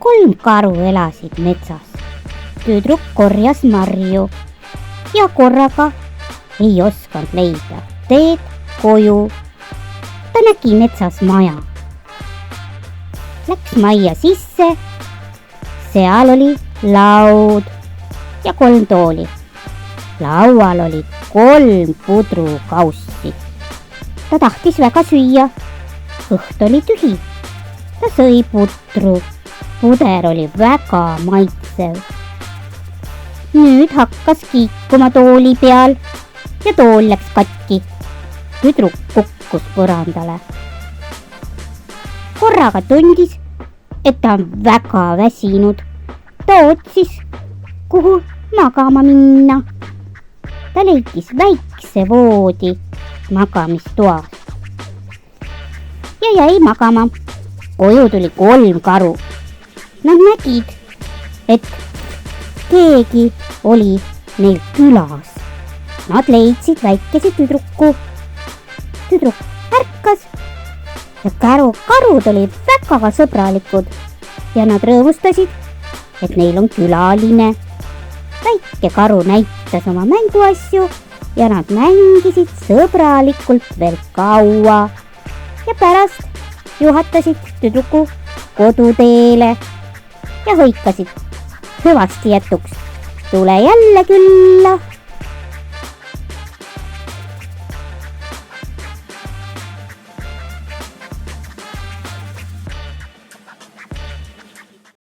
3 karu elasid metsas. Tüdruk korjas marju ja korraga ei osanud leida teed koju. Ta nägi metsas maja. Läks majja sisse. Seal oli laud ja 3 tooli. Laual oli 3 pudrukaussi. Ta tahtis väga süüa. Kõht oli tühi. Ta sõi putru. Puder oli väga maitsev. Nüüd hakkas kiikuma tooli peal ja tool läks katki. Tüdruk kukkus põrandale. Korraga tundis, et ta on väga väsinud. Ta otsis, kuhu magama minna. Ta leidis väikse voodi magamistoas ja jäi magama. Koju tuli 3 karu. Nad nägid, et keegi oli neil külas. Nad leidsid väikese tüdruku. Tüdruk ärkas ja karud olid väga sõbralikud ja nad rõõmustasid, et neil on külaline. Väike karu näitas oma mänguasju ja nad mängisid sõbralikult veel kaua ja pärast juhatasid tüdruku koduteele ja hõikasid hüvasti jätuks. Tule jälle külla.